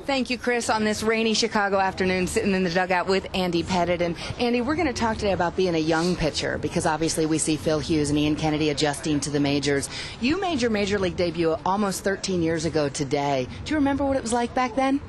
Thank you, Chris, on this rainy Chicago afternoon, sitting in the dugout with Andy Pettitte. And Andy, we're going to talk today about being a young pitcher, because obviously we see Phil Hughes and Ian Kennedy adjusting to the majors. You made your major league debut almost 13 years ago today. Do you remember what it was like back then?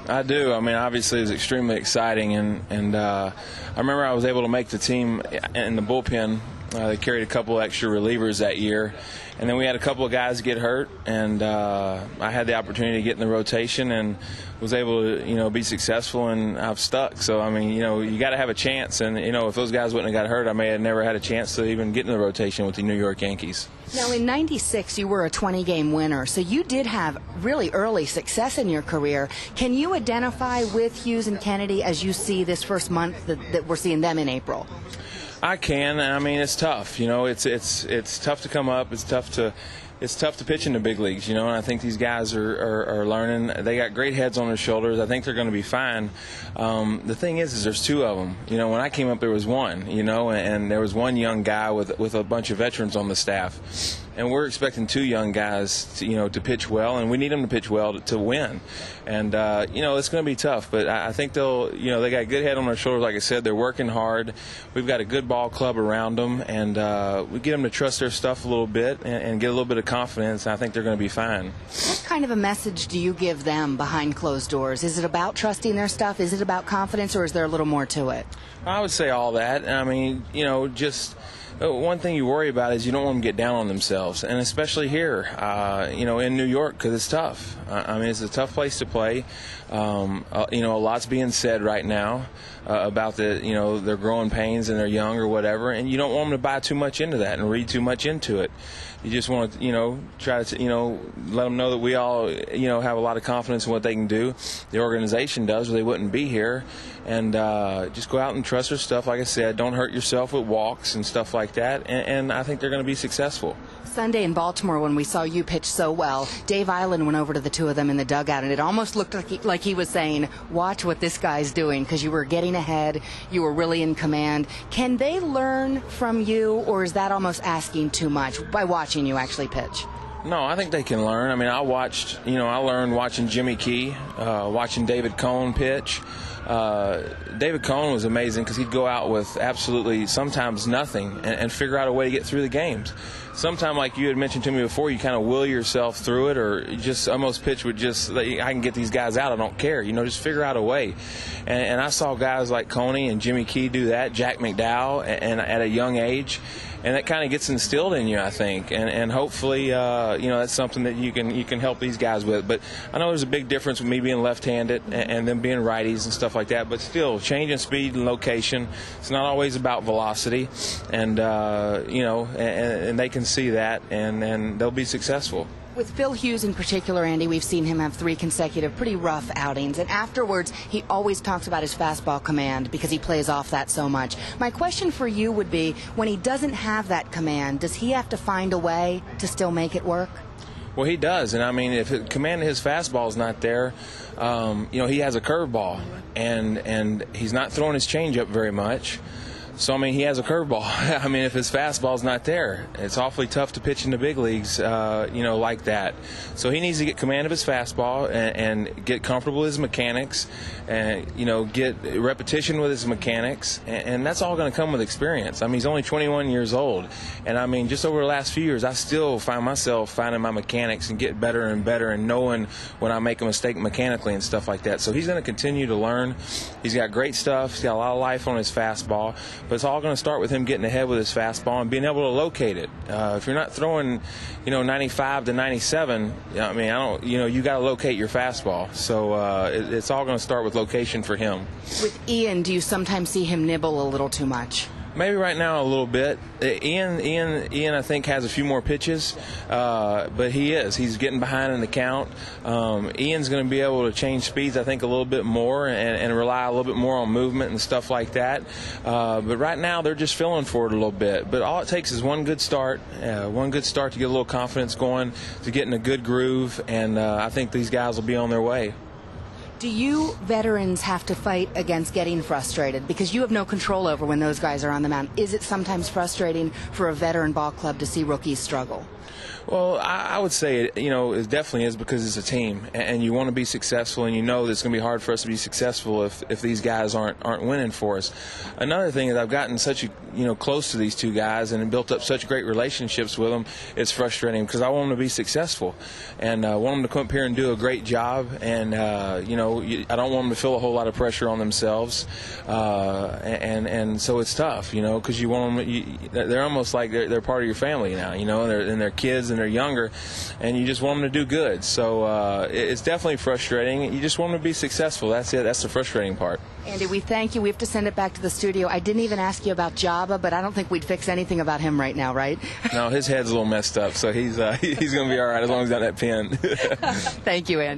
I do. I mean, obviously it was extremely exciting, and I remember I was able to make the team in the bullpen. They carried a couple extra relievers that year, and then we had a couple of guys get hurt, and I had the opportunity to get in the rotation and was able to, be successful, and I've stuck. So, I mean, you got to have a chance, and, if those guys wouldn't have got hurt, I may have never had a chance to even get in the rotation with the New York Yankees. Now, in '96, you were a 20-game winner, so you did have really early success in your career. Can you identify with Hughes and Kennedy as you see this first month that we're seeing them in April? I can. I mean, it's tough. It's tough to come up. It's tough to pitch in the big leagues. And I think these guys are learning. They got great heads on their shoulders. I think they're going to be fine. The thing is there's two of them. When I came up, there was one. And there was one young guy with a bunch of veterans on the staff. And we're expecting two young guys to pitch well, and we need them to pitch well to win. And it's going to be tough, but I think they'll they got a good head on their shoulders. Like I said, they're working hard. We've got a good ball club around them, and we get them to trust their stuff a little bit and get a little bit of confidence. And I think they're going to be fine. What kind of a message do you give them behind closed doors? Is it about trusting their stuff? Is it about confidence, or is there a little more to it? I would say all that. I mean, just. One thing you worry about is you don't want them to get down on themselves, and especially here, in New York, because it's tough. I mean, it's a tough place to play. A lot's being said right now about their growing pains and they're young or whatever, and you don't want them to buy too much into that and read too much into it. You just want to, try to, let them know that we all, have a lot of confidence in what they can do. The organization does, or they wouldn't be here. And just go out and trust their stuff. Like I said, don't hurt yourself with walks and stuff like that. And I think they're going to be successful. Sunday in Baltimore, when we saw you pitch so well, Dave Island went over to the two of them in the dugout, and it almost looked like he was saying, watch what this guy's doing, because you were getting ahead, you were really in command. Can they learn from you, or is that almost asking too much by watching you actually pitch? No, I think they can learn. I mean, I learned watching Jimmy Key, watching David Cone pitch. David Cone was amazing because he'd go out with absolutely sometimes nothing and figure out a way to get through the games. Sometimes, like you had mentioned to me before, you kind of will yourself through it, or you just almost pitch with just, I can get these guys out, I don't care. Just figure out a way. And I saw guys like Coney and Jimmy Key do that, Jack McDowell, and at a young age. And that kind of gets instilled in you, I think, and hopefully, that's something that you can help these guys with. But I know there's a big difference with me being left-handed and them being righties and stuff like that. But still, changing speed and location, it's not always about velocity, and and they can see that, and they'll be successful. With Phil Hughes in particular, Andy, we've seen him have 3 consecutive pretty rough outings, and afterwards he always talks about his fastball command because he plays off that so much. My question for you would be, when he doesn't have that command, does he have to find a way to still make it work? Well, he does, and I mean, if the command of his fastball is not there, he has a curveball, and he's not throwing his changeup very much. So, I mean, he has a curveball. I mean, if his fastball's not there, it's awfully tough to pitch in the big leagues, like that. So he needs to get command of his fastball and get comfortable with his mechanics and, get repetition with his mechanics. And that's all going to come with experience. I mean, he's only 21 years old. And, I mean, just over the last few years, I still find myself finding my mechanics and get better and better and knowing when I make a mistake mechanically and stuff like that. So he's going to continue to learn. He's got great stuff. He's got a lot of life on his fastball. But it's all going to start with him getting ahead with his fastball and being able to locate it. If you're not throwing, 95 to 97, I mean, you got to locate your fastball. So it's all going to start with location for him. With Ian, do you sometimes see him nibble a little too much? Maybe right now a little bit. Ian, I think, has a few more pitches, but he's getting behind in the count. Ian's going to be able to change speeds, I think, a little bit more and rely a little bit more on movement and stuff like that. But right now they're just feeling for it a little bit. But all it takes is one good start to get a little confidence going, to get in a good groove, and I think these guys will be on their way. Do you veterans have to fight against getting frustrated? Because you have no control over when those guys are on the mound. Is it sometimes frustrating for a veteran ball club to see rookies struggle? Well, I would say it definitely is because it's a team, and you want to be successful, and you know that it's going to be hard for us to be successful if these guys aren't winning for us. Another thing is I've gotten such close to these two guys and built up such great relationships with them. It's frustrating because I want them to be successful, and I want them to come up here and do a great job. And I don't want them to feel a whole lot of pressure on themselves, and so it's tough, because you want them. They're almost like they're part of your family now, and they're kids and they're younger, and you just want them to do good. So it's definitely frustrating. You just want them to be successful. That's it. That's the frustrating part. Andy, we thank you. We have to send it back to the studio. I didn't even ask you about Jabba, but I don't think we'd fix anything about him right now, right? No, his head's a little messed up, so he's going to be all right as long as he's got that pin. Thank you, Andy.